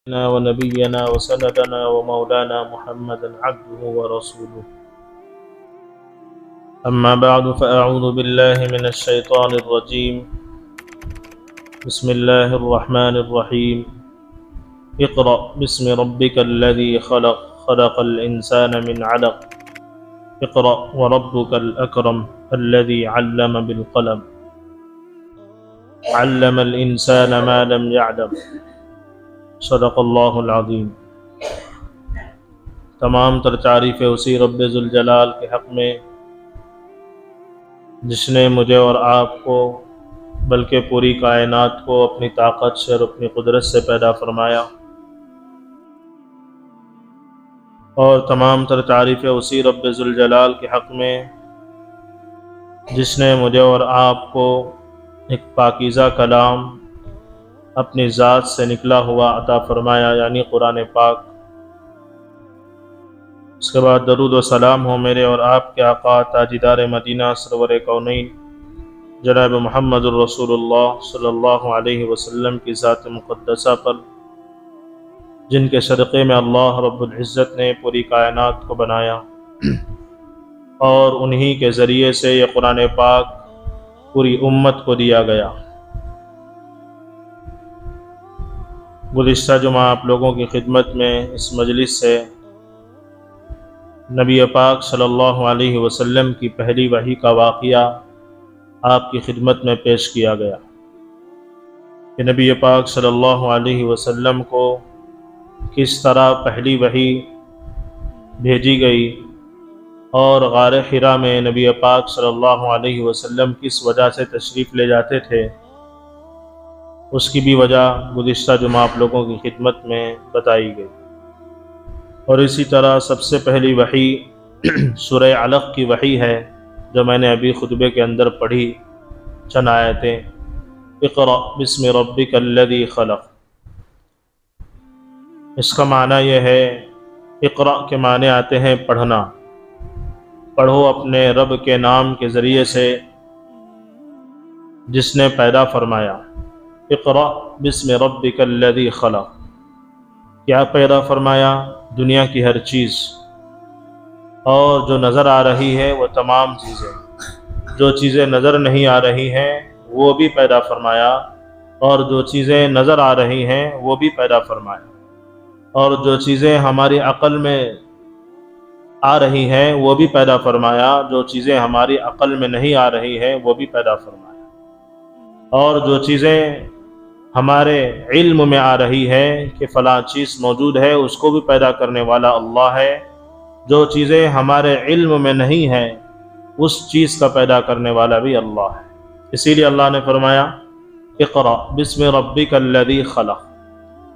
ونبينا وسندنا ومولانا محمدا عبده ورسوله. أما بعد فأعوذ بالله من الشيطان الرجيم. بسم الله الرحمن الرحيم. اقرأ باسم ربك الذي خلق خلق الإنسان من علق اقرأ وربك الأكرم الذي علم بالقلم علم الإنسان ما لم يعلم صدق اللہ العظیم. تمام تر تعریفیں اسی رب ذوالجلال کے حق میں جس نے مجھے اور آپ کو بلکہ پوری کائنات کو اپنی طاقت سے اور اپنی قدرت سے پیدا فرمایا، اور تمام تر تعریفیں اسی رب ذوالجلال کے حق میں جس نے مجھے اور آپ کو ایک پاکیزہ کلام اپنی ذات سے نکلا ہوا عطا فرمایا، یعنی قرآن پاک. اس کے بعد درود و سلام ہو میرے اور آپ کے آقا تاجدار مدینہ سرور کونین جناب محمد الرسول اللہ صلی اللہ علیہ وسلم کی ذات مقدسہ پر، جن کے صدقے میں اللہ رب العزت نے پوری کائنات کو بنایا، اور انہی کے ذریعے سے یہ قرآن پاک پوری امت کو دیا گیا. گزشتہ جمعہ آپ لوگوں کی خدمت میں اس مجلس سے نبی پاک صلی اللہ علیہ وسلم کی پہلی وحی کا واقعہ آپ کی خدمت میں پیش کیا گیا کہ نبی پاک صلی اللہ علیہ وسلم کو کس طرح پہلی وحی بھیجی گئی، اور غار حرا میں نبی پاک صلی اللہ علیہ وسلم کس وجہ سے تشریف لے جاتے تھے. اس کی بھی وجہ گزشتہ جمعہ آپ لوگوں کی خدمت میں بتائی گئی. اور اسی طرح سب سے پہلی وحی سورہ علق کی وحی ہے، جو میں نے ابھی خطبے کے اندر پڑھی چند آیتیں. اقرأ باسم ربک الذی خلق، اس کا معنی یہ ہے، اقرأ کے معنی آتے ہیں پڑھنا. پڑھو اپنے رب کے نام کے ذریعے سے جس نے پیدا فرمایا. اقرأ باسم ربک الذی خلق، کیا پیدا فرمایا؟ دنیا کی ہر چیز، اور جو نظر آ رہی ہے وہ تمام چیزیں. جو چیزیں نظر نہیں آ رہی ہیں وہ بھی پیدا فرمایا، اور جو چیزیں نظر آ رہی ہیں وہ بھی پیدا فرمایا، اور جو چیزیں ہماری عقل میں آ رہی ہیں وہ بھی پیدا فرمایا، جو چیزیں ہماری عقل میں نہیں آ رہی ہیں وہ بھی پیدا فرمایا، اور جو چیزیں ہمارے علم میں آ رہی ہے کہ فلاں چیز موجود ہے، اس کو بھی پیدا کرنے والا اللہ ہے. جو چیزیں ہمارے علم میں نہیں ہیں اس چیز کا پیدا کرنے والا بھی اللہ ہے. اسی لیے اللہ نے فرمایا اقرأ باسم ربک الذی خلق،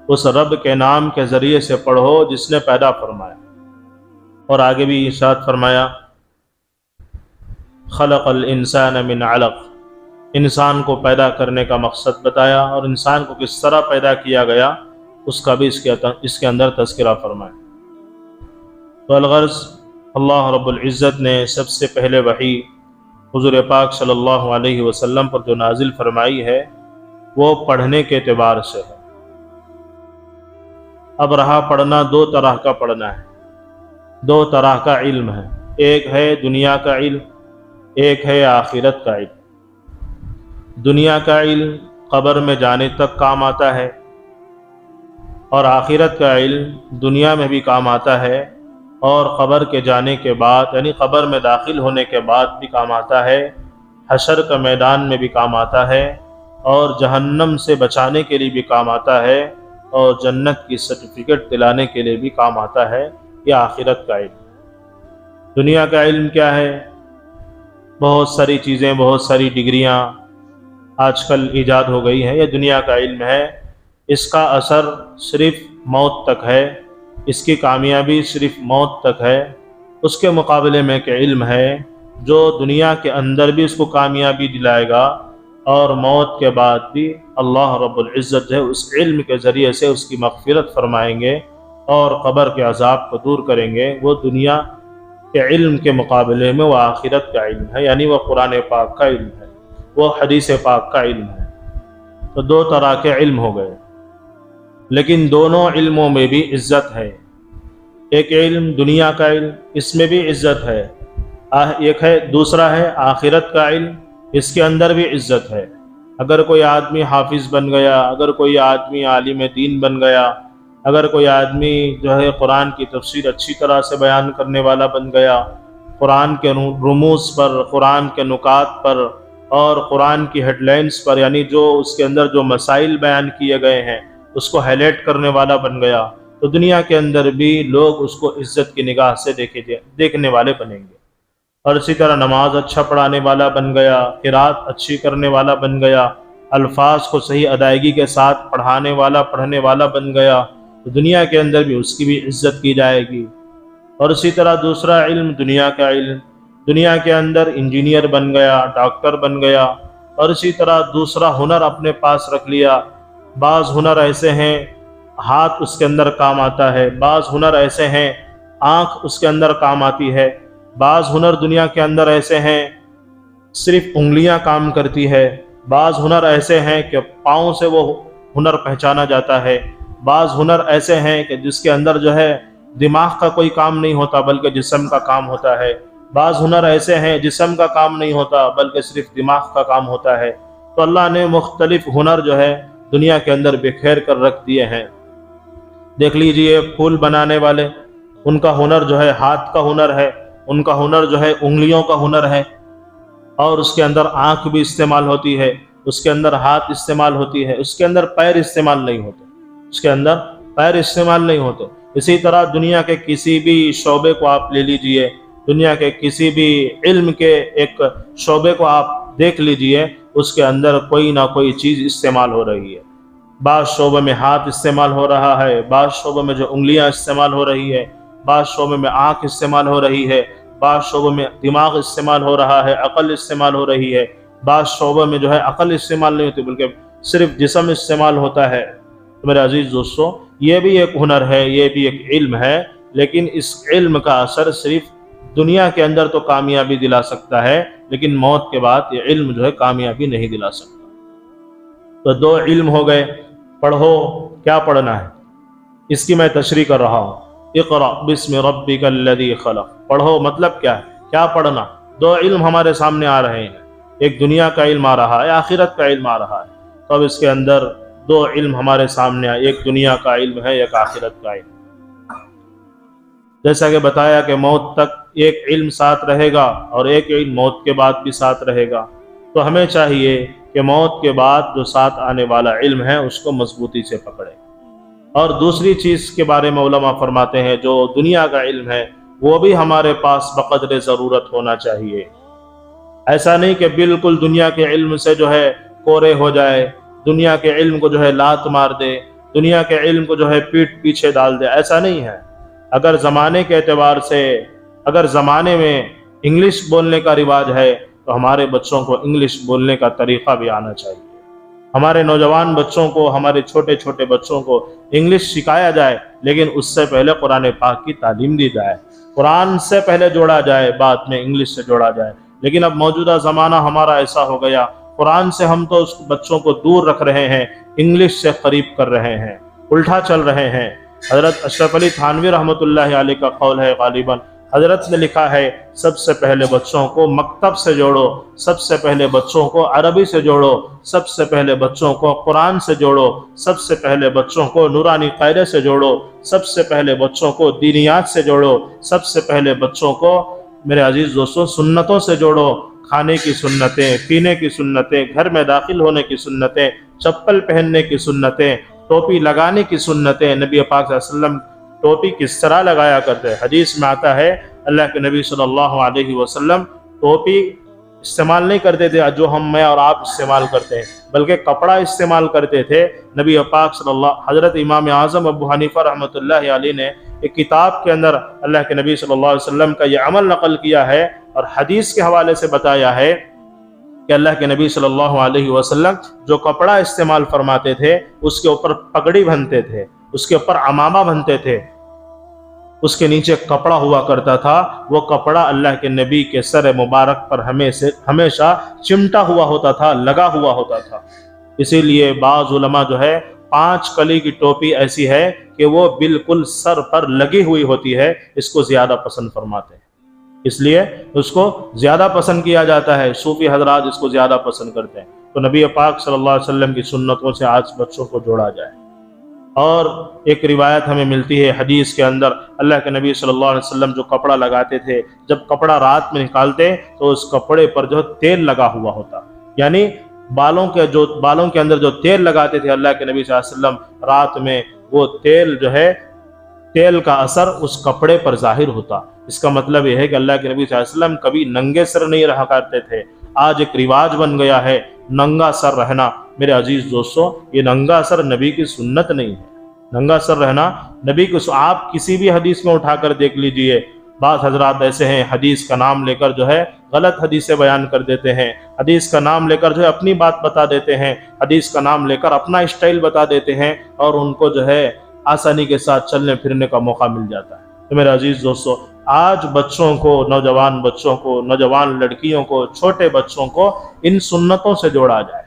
اس رب کے نام کے ذریعے سے پڑھو جس نے پیدا فرمایا. اور آگے بھی ارشاد فرمایا خلق الانسان من علق، انسان کو پیدا کرنے کا مقصد بتایا، اور انسان کو کس طرح پیدا کیا گیا اس کا بھی اس کے اندر تذکرہ فرمایا. تو الغرض اللہ رب العزت نے سب سے پہلے وحی حضور پاک صلی اللہ علیہ وسلم پر جو نازل فرمائی ہے وہ پڑھنے کے اعتبار سے ہے. اب رہا پڑھنا، دو طرح کا پڑھنا ہے، دو طرح کا علم ہے. ایک ہے دنیا کا علم، ایک ہے آخرت کا علم. دنیا کا علم قبر میں جانے تک کام آتا ہے، اور آخرت کا علم دنیا میں بھی کام آتا ہے، اور قبر کے جانے کے بعد یعنی قبر میں داخل ہونے کے بعد بھی کام آتا ہے، حشر کا میدان میں بھی کام آتا ہے، اور جہنم سے بچانے کے لیے بھی کام آتا ہے، اور جنت کی سرٹیفکیٹ دلانے کے لیے بھی کام آتا ہے. یہ آخرت کا علم. دنیا کا علم کیا ہے؟ بہت ساری چیزیں، بہت ساری ڈگریاں آج کل ایجاد ہو گئی ہیں. یہ دنیا کا علم ہے، اس کا اثر صرف موت تک ہے، اس کی کامیابی صرف موت تک ہے. اس کے مقابلے میں کہ علم ہے جو دنیا کے اندر بھی اس کو کامیابی دلائے گا، اور موت کے بعد بھی اللہ رب العزت جو ہے اس علم کے ذریعے سے اس کی مغفرت فرمائیں گے اور قبر کے عذاب کو دور کریں گے. وہ دنیا کے علم کے مقابلے میں وہ آخرت کا علم ہے، یعنی وہ قرآن پاک کا علم ہے، وہ حدیث پاک کا علم ہے. تو دو طرح کے علم ہو گئے. لیکن دونوں علموں میں بھی عزت ہے۔ ایک علم دنیا کا علم، اس میں بھی عزت ہے، ایک ہے دوسرا ہے آخرت کا علم، اس کے اندر بھی عزت ہے۔ اگر کوئی آدمی حافظ بن گیا، اگر کوئی آدمی عالم دین بن گیا، اگر کوئی آدمی جو ہے قرآن کی تفسیر اچھی طرح سے بیان کرنے والا بن گیا، قرآن کے رموز پر، قرآن کے نکات پر اور قرآن کی ہیڈ لائنز پر، یعنی جو اس کے اندر جو مسائل بیان کیے گئے ہیں اس کو ہائی لائٹ کرنے والا بن گیا، تو دنیا کے اندر بھی لوگ اس کو عزت کی نگاہ سے دیکھنے والے بنیں گے۔ اور اسی طرح نماز اچھا پڑھانے والا بن گیا، قرات اچھی کرنے والا بن گیا، الفاظ کو صحیح ادائیگی کے ساتھ پڑھنے والا بن گیا، تو دنیا کے اندر بھی اس کی بھی عزت کی جائے گی۔ اور اسی طرح دوسرا علم دنیا کا علم، دنیا کے اندر انجینئر بن گیا، ڈاکٹر بن گیا، اور اسی طرح دوسرا ہنر اپنے پاس رکھ لیا۔ بعض ہنر ایسے ہیں ہاتھ اس کے اندر کام آتا ہے، بعض ہنر ایسے ہیں آنکھ اس کے اندر کام آتی ہے، بعض ہنر دنیا کے اندر ایسے ہیں صرف انگلیاں کام کرتی ہے، بعض ہنر ایسے ہیں کہ پاؤں سے وہ ہنر پہچانا جاتا ہے، بعض ہنر ایسے ہیں کہ جس کے اندر جو ہے دماغ کا کوئی کام نہیں ہوتا بلکہ جسم کا کام ہوتا ہے، بعض ہنر ایسے ہیں جسم کا کام نہیں ہوتا بلکہ صرف دماغ کا کام ہوتا ہے۔ تو اللہ نے مختلف ہنر جو ہے دنیا کے اندر بکھیر کر رکھ دیے ہیں۔ دیکھ لیجئے پھول بنانے والے، ان کا ہنر جو ہے ہاتھ کا ہنر ہے، ان کا ہنر جو ہے انگلیوں کا ہنر ہے، اور اس کے اندر آنکھ بھی استعمال ہوتی ہے، اس کے اندر ہاتھ استعمال ہوتی ہے، اس کے اندر پیر استعمال نہیں ہوتے، اس کے اندر پیر استعمال نہیں ہوتے۔ اسی طرح دنیا کے کسی بھی شعبے کو آپ لے لیجئے، دنیا کے کسی بھی علم کے ایک شعبے کو آپ دیکھ لیجئے، اس کے اندر کوئی نہ کوئی چیز استعمال ہو رہی ہے۔ بعض شعبے میں ہاتھ استعمال ہو رہا ہے، بعض شعبے میں جو انگلیاں استعمال ہو رہی ہے، بعض شعبے میں آنکھ استعمال ہو رہی ہے، بعض شعبے میں دماغ استعمال ہو رہا ہے، عقل استعمال ہو رہی ہے، بعض شعبے میں جو ہے عقل استعمال نہیں ہوتی بلکہ صرف جسم استعمال ہوتا ہے۔ تو میرے عزیز دوستو، یہ بھی ایک ہنر ہے، یہ بھی ایک علم ہے، لیکن اس علم کا اثر صرف دنیا کے اندر تو کامیابی دلا سکتا ہے، لیکن موت کے بعد یہ علم جو ہے کامیابی نہیں دلا سکتا۔ تو دو علم ہو گئے۔ پڑھو، کیا پڑھنا ہے اس کی میں تشریح کر رہا ہوں۔ اقرأ بسم ربک الذی خلق، پڑھو مطلب کیا ہے، کیا پڑھنا؟ دو علم ہمارے سامنے آ رہے ہیں، ایک دنیا کا علم آ رہا ہے، آخرت کا علم آ رہا ہے۔ تو اب اس کے اندر دو علم ہمارے سامنے آئے، ایک دنیا کا علم ہے، ایک آخرت کا علم۔ جیسا کہ بتایا کہ موت تک ایک علم ساتھ رہے گا اور ایک علم موت کے بعد بھی ساتھ رہے گا، تو ہمیں چاہیے کہ موت کے بعد جو ساتھ آنے والا علم ہے اس کو مضبوطی سے پکڑے۔ اور دوسری چیز کے بارے میں علماء فرماتے ہیں جو دنیا کا علم ہے وہ بھی ہمارے پاس بقدر ضرورت ہونا چاہیے۔ ایسا نہیں کہ بالکل دنیا کے علم سے جو ہے کورے ہو جائے، دنیا کے علم کو جو ہے لات مار دے، دنیا کے علم کو جو ہے پیٹ پیچھے ڈال دے، ایسا نہیں ہے۔ اگر زمانے کے اعتبار سے، اگر زمانے میں انگلش بولنے کا رواج ہے تو ہمارے بچوں کو انگلش بولنے کا طریقہ بھی آنا چاہیے۔ ہمارے نوجوان بچوں کو، ہمارے چھوٹے چھوٹے بچوں کو انگلش سکھایا جائے، لیکن اس سے پہلے قرآن پاک کی تعلیم دی جائے، قرآن سے پہلے جوڑا جائے، بعد میں انگلش سے جوڑا جائے۔ لیکن اب موجودہ زمانہ ہمارا ایسا ہو گیا، قرآن سے ہم تو اس بچوں کو دور رکھ رہے ہیں، انگلش سے قریب کر رہے ہیں، الٹا چل رہے ہیں۔ حضرت اشرف علی تھانوی رحمۃ اللہ علیہ کا قول ہے، غالباً حضرت نے لکھا ہے، سب سے پہلے بچوں کو مکتب سے جوڑو، سب سے پہلے بچوں کو عربی سے جوڑو، سب سے پہلے بچوں کو قرآن سے جوڑو، سب سے پہلے بچوں کو نورانی قاعدے سے جوڑو، سب سے پہلے بچوں کو دینیات سے جوڑو، سب سے پہلے بچوں کو میرے عزیز دوستوں سنتوں سے جوڑو، کھانے کی سنتیں، پینے کی سنتیں، گھر میں داخل ہونے کی سنتیں، چپل پہننے کی سنتیں، ٹوپی لگانے کی سنتیں۔ نبی پاک صلی اللہ علیہ وسلم ٹوپی کس طرح لگایا کرتے ہیں؟ حدیث میں آتا ہے اللہ کے نبی صلی اللہ علیہ وسلم ٹوپی استعمال نہیں کرتے تھے جو میں اور آپ استعمال کرتے ہیں، بلکہ کپڑا استعمال کرتے تھے۔ نبی پاک حضرت امام اعظم ابو حنیفہ رحمۃ اللہ علیہ نے ایک کتاب کے اندر اللہ کے نبی صلی اللہ علیہ وسلم کا یہ عمل نقل کیا ہے اور حدیث کے حوالے سے بتایا ہے کہ اللہ کے نبی صلی اللہ علیہ وسلم جو کپڑا استعمال فرماتے تھے اس کے اوپر پگڑی بنتے تھے، اس کے اوپر عمامہ بنتے تھے، اس کے نیچے کپڑا ہوا کرتا تھا، وہ کپڑا اللہ کے نبی کے سر مبارک پر ہمیشہ چمٹا ہوا ہوتا تھا، لگا ہوا ہوتا تھا۔ اسی لیے بعض علماء جو ہے 5 کلی کی ٹوپی ایسی ہے کہ وہ بالکل سر پر لگی ہوئی ہوتی ہے، اس کو زیادہ پسند فرماتے ہیں، اس لیے اس کو زیادہ پسند کیا جاتا ہے، صوفی حضرات اس کو زیادہ پسند کرتے ہیں۔ تو نبی پاک صلی اللہ علیہ وسلم کی سنتوں سے آج بچوں کو جوڑا جائے۔ اور ایک روایت ہمیں ملتی ہے حدیث کے اندر، اللہ کے نبی صلی اللہ علیہ وسلم جو کپڑا لگاتے تھے، جب کپڑا رات میں نکالتے تو اس کپڑے پر جو تیل لگا ہوا ہوتا، یعنی بالوں کے اندر جو تیل لگاتے تھے اللہ کے نبی صلی اللہ علیہ وسلم، رات میں وہ تیل کا اثر اس کپڑے پر ظاہر ہوتا۔ اس کا مطلب یہ ہے کہ اللہ کے نبی صلی اللہ علیہ وسلم کبھی ننگے سر نہیں رہا کرتے تھے۔ آج ایک رواج بن گیا ہے ننگا سر رہنا۔ میرے عزیز دوستو، یہ ننگا سر نبی کی سنت نہیں ہے۔ ننگا سر رہنا نبی کو، آپ کسی بھی حدیث میں اٹھا کر دیکھ لیجئے، بعض حضرات ایسے ہیں حدیث کا نام لے کر جو ہے غلط حدیثیں بیان کر دیتے ہیں، حدیث کا نام لے کر جو ہے اپنی بات بتا دیتے ہیں، حدیث کا نام لے کر اپنا اسٹائل بتا دیتے ہیں، اور ان کو جو ہے آسانی کے ساتھ چلنے پھرنے کا موقع مل جاتا ہے۔ تو میرے عزیز دوستو، آج بچوں کو، نوجوان بچوں کو، نوجوان لڑکیوں کو، چھوٹے بچوں کو ان سنتوں سے جوڑا جائے۔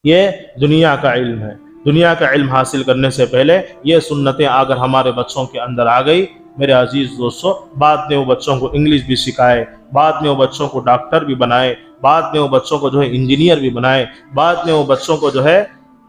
یہ دنیا کا علم ہے۔ دنیا کا علم حاصل کرنے سے پہلے یہ سنتیں اگر ہمارے بچوں کے اندر آ گئی، میرے عزیز دوستو، بعد میں وہ بچوں کو انگلش بھی سکھائے، بعد میں وہ بچوں کو ڈاکٹر بھی بنائے، بعد میں وہ بچوں کو جو ہے انجینئر بھی بنائے، بعد میں وہ بچوں کو جو ہے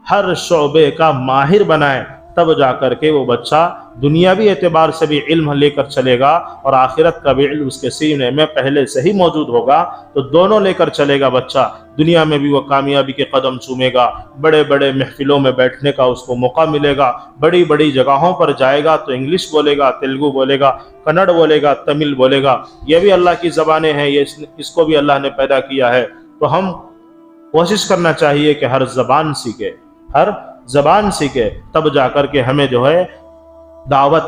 ہر شعبے کا ماہر بنائے، تب جا کر کے وہ بچہ دنیاوی اعتبار سے بھی علم لے کر چلے گا اور آخرت کا بھی علم اس کے سینے میں پہلے سے ہی موجود ہوگا۔ تو دونوں لے کر چلے گا بچہ، دنیا میں بھی وہ کامیابی کے قدم چومے گا، بڑے بڑے محفلوں میں بیٹھنے کا اس کو موقع ملے گا، بڑی بڑی جگہوں پر جائے گا تو انگلش بولے گا، تیلگو بولے گا، کنڑ بولے گا، تمل بولے گا۔ یہ بھی اللہ کی زبانیں ہیں، اس کو بھی اللہ نے پیدا کیا ہے۔ تو ہم کوشش کرنا چاہیے کہ ہر زبان سیکھے، تب جا کر کے ہمیں جو ہے دعوت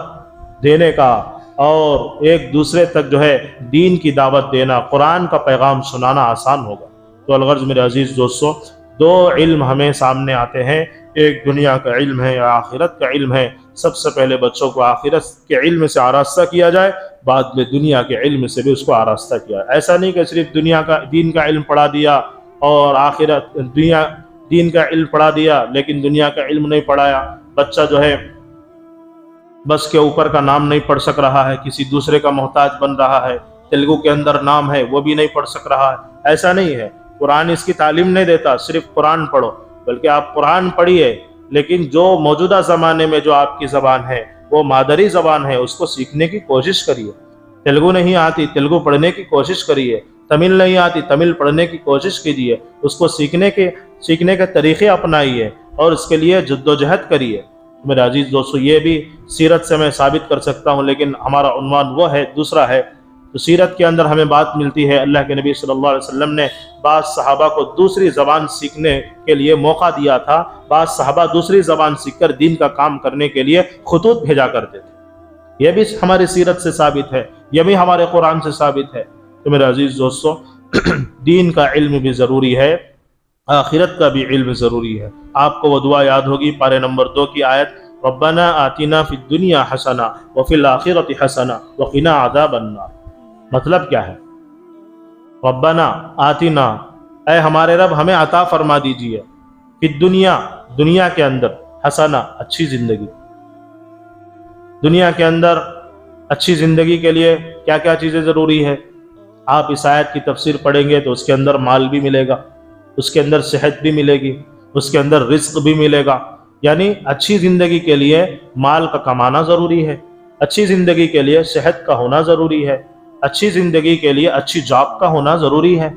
دینے کا اور ایک دوسرے تک جو ہے دین کی دعوت دینا، قرآن کا پیغام سنانا آسان ہوگا۔ تو الغرض میرے عزیز دوستو، 2 علم ہمیں سامنے آتے ہیں، ایک دنیا کا علم ہے یا آخرت کا علم ہے۔ سب سے پہلے بچوں کو آخرت کے علم سے آراستہ کیا جائے، بعد میں دنیا کے علم سے بھی اس کو آراستہ کیا جائے۔ ایسا نہیں کہ صرف دین کا علم پڑھا دیا اور دین کا علم پڑھا دیا لیکن دنیا کا علم نہیں پڑھایا۔ بچہ جو ہے بس کے اوپر کا نام نہیں پڑھ سک رہا ہے، کسی دوسرے کا محتاج بن رہا ہے، تیلگو کے اندر نام ہے وہ بھی نہیں پڑھ سک رہا ہے۔ ایسا نہیں ہے، قرآن اس کی تعلیم نہیں دیتا صرف قرآن پڑھو، بلکہ آپ قرآن پڑھیے، لیکن جو موجودہ زمانے میں جو آپ کی زبان ہے وہ مادری زبان ہے، اس کو سیکھنے کی کوشش کریے۔ تیلگو نہیں آتی، تیلگو پڑھنے کی کوشش کریے، تمل نہیں آتی، تمل پڑھنے کی کوشش کیجیے، اس کو سیکھنے کے طریقے اپنائیے اور اس کے لیے جد و جہد کریے۔ میرے عزیز دوستو، یہ بھی سیرت سے میں ثابت کر سکتا ہوں، لیکن ہمارا عنوان وہ ہے، دوسرا ہے۔ تو سیرت کے اندر ہمیں بات ملتی ہے، اللہ کے نبی صلی اللہ علیہ وسلم نے بعض صحابہ کو دوسری زبان سیکھنے کے لیے موقع دیا تھا، بعض صحابہ دوسری زبان سیکھ کر دین کا کام کرنے کے لیے خطوط بھیجا کرتے تھے۔ یہ بھی ہماری سیرت سے ثابت ہے، یہ بھی ہمارے قرآن سے ثابت ہے۔ تو میرے عزیز دوستو، دین کا علم بھی ضروری ہے، آخرت کا بھی علم ضروری ہے۔ آپ کو وہ دعا یاد ہوگی، پارے نمبر 2 کی آیت، ربنا آتنا فی الدنیا حسنہ وفی الآخرۃ حسنہ وقنا عذاب النار۔ مطلب کیا ہے؟ ربنا آتنا، اے ہمارے رب ہمیں عطا فرما دیجئے، فی الدنیا، دنیا کے اندر، حسنہ، اچھی زندگی۔ دنیا کے اندر اچھی زندگی کے لیے کیا کیا چیزیں ضروری ہے؟ آپ اس آیت کی تفسیر پڑھیں گے تو اس کے اندر مال بھی ملے گا، اس کے اندر صحت بھی ملے گی، اس کے اندر رزق بھی ملے گا۔ یعنی اچھی زندگی کے لیے مال کا کمانا ضروری ہے، اچھی زندگی کے لیے صحت کا ہونا ضروری ہے، اچھی زندگی کے لیے اچھی جاب کا ہونا ضروری ہے۔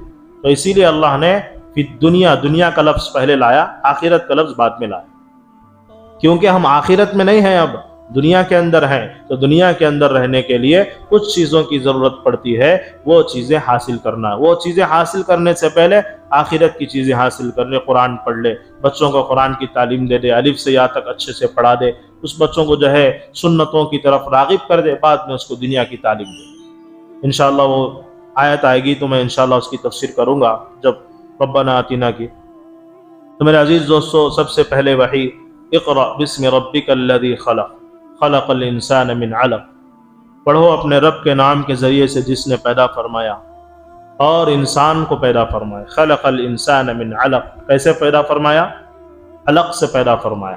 تو اسی لیے اللہ نے فی دنیا، دنیا کا لفظ پہلے لایا، آخرت کا لفظ بعد میں لایا، کیونکہ ہم آخرت میں نہیں ہیں، اب دنیا کے اندر ہیں۔ تو دنیا کے اندر رہنے کے لیے کچھ چیزوں کی ضرورت پڑتی ہے، وہ چیزیں حاصل کرنا، وہ چیزیں حاصل کرنے سے پہلے آخرت کی چیزیں حاصل کرنے، قرآن پڑھ لے، بچوں کو قرآن کی تعلیم دے دے، الف سے یا تک اچھے سے پڑھا دے، اس بچوں کو جو ہے سنتوں کی طرف راغب کر دے، بعد میں اس کو دنیا کی تعلیم دے۔ انشاءاللہ وہ آیت آئے گی تو میں انشاءاللہ اس کی تفسیر کروں گا جب ربنا آتنا کی۔ تو میرے عزیز دوستو، سب سے پہلے وحی، اقرأ بسم ربک الذی خلق، خلق الانسان من علق، پڑھو اپنے رب کے نام کے ذریعے سے جس نے پیدا فرمایا اور انسان کو پیدا فرمایا۔ خلق الانسان من علق، کیسے پیدا فرمایا؟ علق سے پیدا فرمایا۔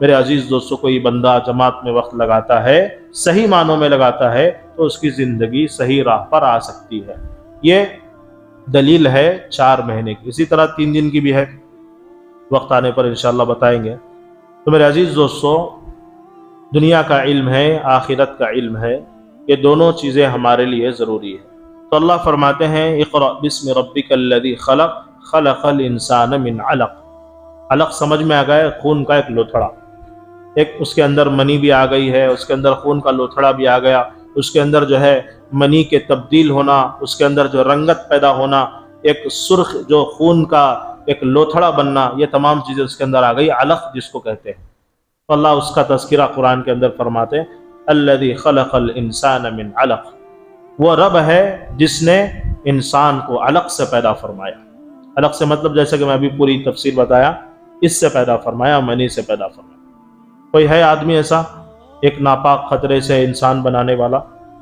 میرے عزیز دوستوں، کوئی بندہ جماعت میں وقت لگاتا ہے، صحیح معنوں میں لگاتا ہے، تو اس کی زندگی صحیح راہ پر آ سکتی ہے۔ یہ دلیل ہے 4 مہینے کی، اسی طرح 3 دن کی بھی ہے، وقت آنے پر انشاءاللہ بتائیں گے۔ تو میرے عزیز دوستوں، دنیا کا علم ہے، آخرت کا علم ہے، یہ دونوں چیزیں ہمارے لیے ضروری ہے۔ تو اللہ فرماتے ہیں اقرأ بسم ربک الذی خلق خلق الانسان من علق۔ علق سمجھ میں آ گیا، خون کا ایک لوتھڑا، ایک اس کے اندر منی بھی آ گئی ہے، اس کے اندر خون کا لوتھڑا بھی آ گیا، اس کے اندر جو ہے منی کے تبدیل ہونا، اس کے اندر جو رنگت پیدا ہونا، ایک سرخ جو خون کا ایک لوتھڑا بننا، یہ تمام چیزیں اس کے اندر آ گئی، علق جس کو کہتے ہیں۔ تو اللہ اس کا تذکرہ قرآن کے اندر فرماتے ہیں الذی خلق الانسان من علق، وہ رب ہے جس نے انسان کو علق سے پیدا فرمایا۔ علق سے مطلب جیسا کہ میں ابھی پوری تفسیر بتایا، اس سے پیدا فرمایا، منی سے پیدا فرمایا۔ کوئی ہے آدمی ایسا ایک ناپاک خطرے سے انسان بنانے والا؟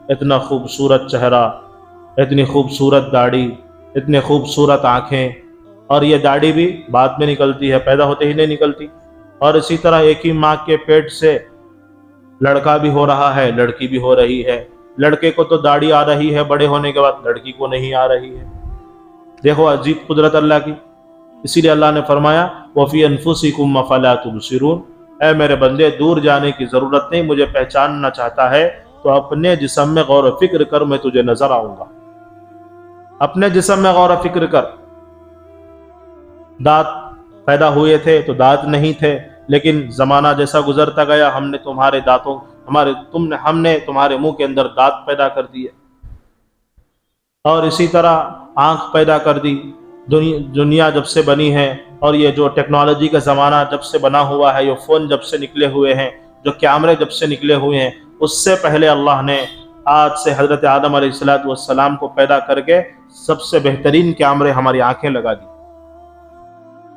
اتنا خوبصورت چہرہ، اتنی خوبصورت داڑھی، اتنے خوبصورت آنکھیں، اور یہ داڑھی بھی بعد میں نکلتی ہے، پیدا ہوتے ہی نہیں نکلتی۔ اور اسی طرح ایک ہی ماں کے پیٹ سے لڑکا بھی ہو رہا ہے، لڑکی بھی ہو رہی ہے۔ لڑکے کو تو داڑھی آ رہی ہے بڑے ہونے کے بعد، لڑکی کو نہیں آ رہی ہے۔ دیکھو عجیب قدرت اللہ کی۔ اسی لیے اللہ نے فرمایا وَفِي أَنفُسِكُمْ أَفَلَا تُبْصِرُونَ، اے میرے بندے دور جانے کی ضرورت نہیں، مجھے پہچاننا چاہتا ہے تو اپنے جسم میں غور و فکر کر، میں تجھے نظر آؤں گا۔ اپنے جسم میں غور و فکر کر۔ دانت پیدا ہوئے تھے تو دانت نہیں تھے، لیکن زمانہ جیسا گزرتا گیا، ہم نے تمہارے دانتوں ہم نے تمہارے منہ کے اندر دانت پیدا کر دیے، اور اسی طرح آنکھ پیدا کر دی۔ دنیا جب سے بنی ہے، اور یہ جو ٹیکنالوجی کا زمانہ جب سے بنا ہوا ہے، یہ فون جب سے نکلے ہوئے ہیں، جو کیمرے جب سے نکلے ہوئے ہیں، اس سے پہلے اللہ نے آج سے حضرت آدم علیہ السلام کو پیدا کر کے سب سے بہترین کیمرے ہماری آنکھیں لگا دی۔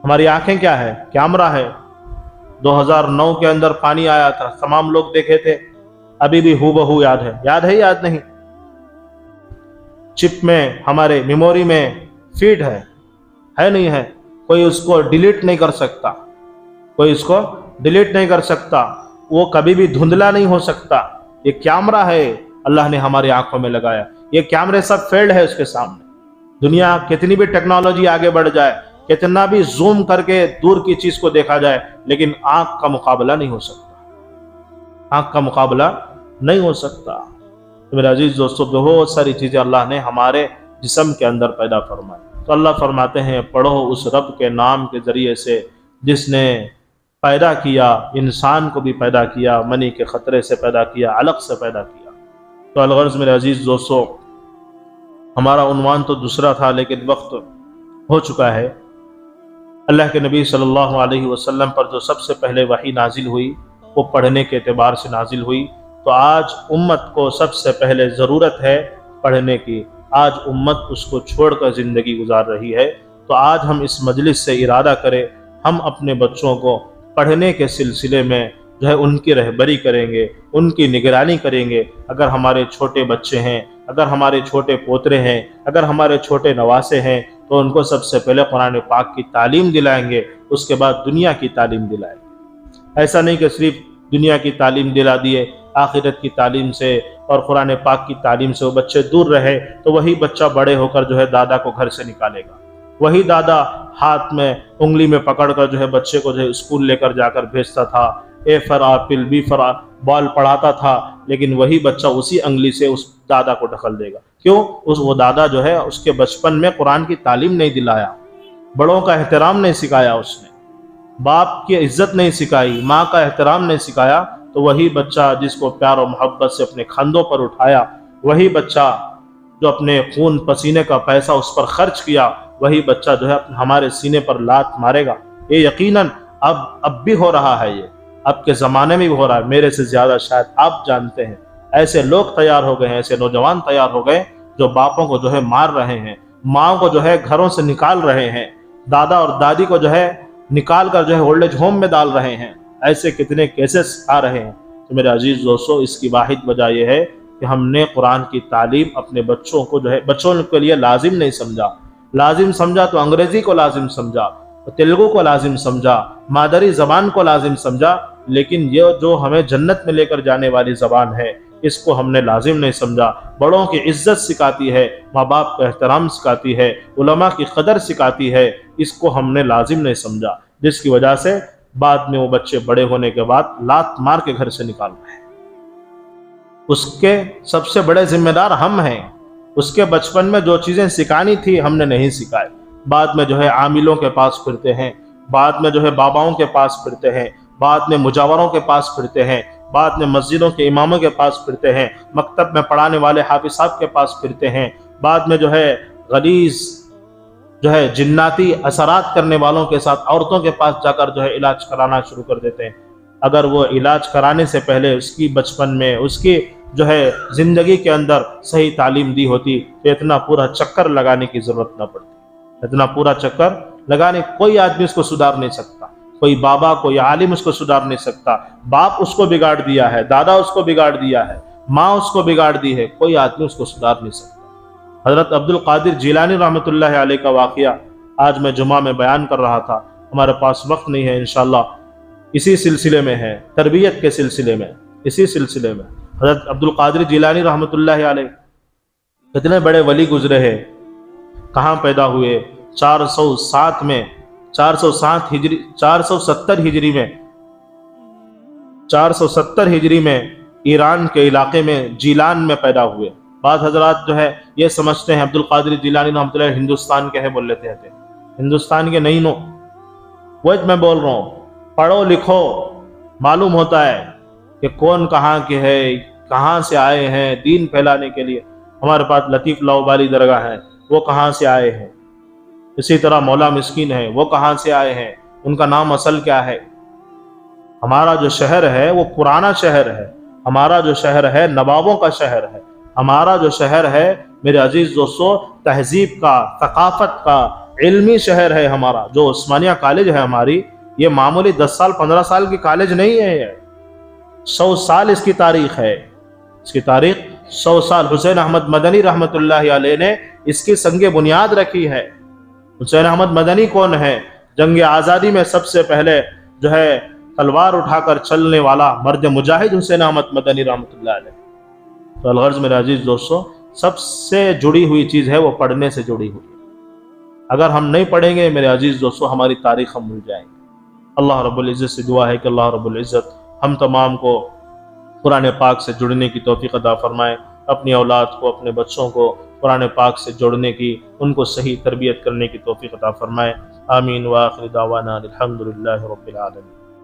ہماری آنکھیں کیا ہے؟ کیمرہ ہے۔ 2009 کے اندر پانی آیا تھا، تمام لوگ دیکھے تھے، ابھی بھی ہو بہو یاد ہے۔ یاد ہے یاد نہیں؟ چپ میں ہمارے میموری میں فیڈ ہے نہیں ہے؟ کوئی اس کو ڈیلیٹ نہیں کر سکتا، کوئی اس کو ڈیلیٹ نہیں کر سکتا، وہ کبھی بھی دھندلا نہیں ہو سکتا۔ یہ کیمرہ ہے اللہ نے ہماری آنکھوں میں لگایا، یہ کیمرے سب فیلڈ ہے اس کے سامنے۔ دنیا کتنی بھی ٹیکنالوجی آگے بڑھ جائے، کتنا بھی زوم کر کے دور کی چیز کو دیکھا جائے، لیکن آنکھ کا مقابلہ نہیں ہو سکتا، آنکھ کا مقابلہ نہیں ہو سکتا۔ تو میرے عزیز دوستو، بہت ساری چیزیں اللہ نے ہمارے جسم کے اندر پیدا فرمائی۔ تو اللہ فرماتے ہیں پڑھو اس رب کے نام کے ذریعے سے جس نے پیدا کیا، انسان کو بھی پیدا کیا، منی کے خطرے سے پیدا کیا، علق سے پیدا کیا۔ تو الغرض میرے عزیز دوستو، ہمارا عنوان تو دوسرا تھا، لیکن وقت ہو چکا ہے۔ اللہ کے نبی صلی اللہ علیہ وسلم پر جو سب سے پہلے وحی نازل ہوئی، وہ پڑھنے کے اعتبار سے نازل ہوئی۔ تو آج امت کو سب سے پہلے ضرورت ہے پڑھنے کی۔ آج امت اس کو چھوڑ کر زندگی گزار رہی ہے۔ تو آج ہم اس مجلس سے ارادہ کریں، ہم اپنے بچوں کو پڑھنے کے سلسلے میں جو ہے ان کی رہبری کریں گے، ان کی نگرانی کریں گے۔ اگر ہمارے چھوٹے بچے ہیں، اگر ہمارے چھوٹے پوترے ہیں، اگر ہمارے چھوٹے نواسے ہیں، تو ان کو سب سے پہلے قرآن پاک کی تعلیم دلائیں گے، اس کے بعد دنیا کی تعلیم دلائیں گے۔ ایسا نہیں کہ صرف دنیا کی تعلیم دلا دیے، آخرت کی تعلیم سے اور قرآن پاک کی تعلیم سے وہ بچے دور رہے، تو وہی بچہ بڑے ہو کر جو ہے دادا کو گھر سے نکالے گا، وہی دادا ہاتھ میں انگلی میں پکڑ کر جو ہے بچے کو جو ہے اسکول لے کر جا کر بھیجتا تھا، اے فار ایپل بی فار بال پڑھاتا تھا، لیکن وہی بچہ اسی انگلی سے اس دادا کو ڈھکل دے گا۔ کیوں؟ وہ دادا جو ہے اس کے بچپن میں قرآن کی تعلیم نہیں دلایا، بڑوں کا احترام نہیں سکھایا، اس نے باپ کی عزت نہیں سکھائی، ماں کا احترام نہیں سکھایا، تو وہی بچہ جس کو پیار و محبت سے اپنے کندھوں پر اٹھایا، وہی بچہ جو اپنے خون پسینے کا پیسہ اس پر خرچ کیا، وہی بچہ جو ہے ہمارے سینے پر لات مارے گا۔ یہ یقیناً اب بھی ہو رہا ہے، یہ اب کے زمانے میں بھی ہو رہا ہے، میرے سے زیادہ شاید آپ جانتے ہیں۔ ایسے لوگ تیار ہو گئے ہیں، ایسے نوجوان تیار ہو گئے جو باپوں کو جو ہے مار رہے ہیں، ماں کو جو ہے گھروں سے نکال رہے ہیں، دادا اور دادی کو جو ہے نکال کر جو ہے اولڈ ایج ہوم میں ڈال رہے ہیں۔ ایسے کتنے کیسز آ رہے ہیں۔ تو میرے عزیز دوستو، اس کی واحد وجہ یہ ہے کہ ہم نے قرآن کی تعلیم اپنے بچوں کو جو ہے بچوں کے لیے لازم نہیں سمجھا۔ لازم سمجھا تو انگریزی کو لازم سمجھا، تیلگو کو لازم سمجھا، مادری زبان کو لازم سمجھا، لیکن یہ جو ہمیں جنت میں لے کر جانے والی زبان ہے اس کو ہم نے لازم نہیں سمجھا۔ بڑوں کی عزت سکھاتی ہے، ماں باپ کا احترام سکھاتی ہے، علماء کی قدر سکھاتی ہے، اس کو ہم نے لازم نہیں سمجھا، جس کی وجہ سے بعد میں وہ بچے بڑے ہونے کے بعد لات مار کے گھر سے نکال رہے ہیں۔ اس کے سب سے بڑے ذمہ دار ہم ہیں۔ اس کے بچپن میں جو چیزیں سکھانی تھی ہم نے نہیں سکھائے، بعد میں جو ہے عاملوں کے پاس پھرتے ہیں، بعد میں جو ہے باباؤں کے پاس پھرتے ہیں، بعد میں مجاوروں کے پاس پھرتے ہیں، بعد میں مسجدوں کے اماموں کے پاس پھرتے ہیں، مکتب میں پڑھانے والے حافظ صاحب کے پاس پھرتے ہیں، بعد میں جو ہے غلیظ جو ہے جناتی اثرات کرنے والوں کے ساتھ عورتوں کے پاس جا کر جو ہے علاج کرانا شروع کر دیتے ہیں۔ اگر وہ علاج کرانے سے پہلے اس کی بچپن میں اس کی جو ہے زندگی کے اندر صحیح تعلیم دی ہوتی تو اتنا پورا چکر لگانے کی ضرورت نہ پڑتی۔ اتنا پورا چکر لگانے کوئی آدمی اس کو سدھار نہیں سکتا، کوئی بابا کوئی عالم اس کو سدھار نہیں سکتا۔ باپ اس کو بگاڑ دیا ہے، دادا اس کو بگاڑ دیا ہے، ماں اس کو بگاڑ دی ہے، کوئی آدمی اس کو سدھار نہیں سکتا۔ حضرت عبد القادر جیلانی رحمۃ اللہ علیہ کا واقعہ آج میں جمعہ میں بیان کر رہا تھا، ہمارے پاس وقت نہیں ہے، انشاءاللہ اسی سلسلے میں ہے، تربیت کے سلسلے میں، اسی سلسلے میں حضرت عبد القادر جیلانی رحمۃ اللہ علیہ کتنے بڑے ولی گزرے ہیں، کہاں پیدا ہوئے؟ 407 میں، 470 ہجری میں ایران کے علاقے میں جیلان میں پیدا ہوئے۔ بعض حضرات جو ہے یہ سمجھتے ہیں عبد القادر جیلانی رحمۃ اللہ ہندوستان کے ہیں، بول لیتے ہیں ہندوستان کے نہیں، نو وہ میں بول رہا ہوں، پڑھو لکھو معلوم ہوتا ہے کہ کون کہاں کے ہے، کہاں سے آئے ہیں دین پھیلانے کے لیے۔ ہمارے پاس لطیف لاؤبالی درگاہ ہے، وہ کہاں سے آئے ہیں؟ اسی طرح مولا مسکین ہے، وہ کہاں سے آئے ہیں؟ ان کا نام اصل کیا ہے؟ ہمارا جو شہر ہے وہ پرانا شہر ہے، ہمارا جو شہر ہے نوابوں کا شہر ہے، ہمارا جو شہر ہے میرے عزیز دوستو تہذیب کا، ثقافت کا، علمی شہر ہے ہمارا۔ جو عثمانیہ کالج ہے ہماری، یہ معمولی 10 سال 15 سال کی کالج نہیں ہے، 100 سال اس کی تاریخ ہے، اس کی تاریخ 100 سال۔ حسین احمد مدنی رحمۃ اللہ علیہ نے اس کی سنگ بنیاد رکھی ہے۔ حسین احمد مدنی کون ہے؟ جنگ آزادی میں سب سے پہلے جو ہے تلوار اٹھا کر چلنے والا مرد مجاہد حسین احمد مدنی رحمۃ اللہ علیہ۔ تو الغرض میرے عزیز دوستو سب سے جڑی ہوئی چیز ہے وہ پڑھنے سے جڑی ہوئی ہے۔ اگر ہم نہیں پڑھیں گے میرے عزیز دوستو ہماری تاریخ ہم بھول جائیں گے۔ اللہ رب العزت سے دعا ہے کہ اللہ رب العزت ہم تمام کو قرآن پاک سے جڑنے کی توفیق عطا فرمائے، اپنی اولاد کو، اپنے بچوں کو قرآن پاک سے جوڑنے کی، ان کو صحیح تربیت کرنے کی توفیق عطا فرمائے۔ آمین وآخر دعوانا الحمدللہ رب العالمین۔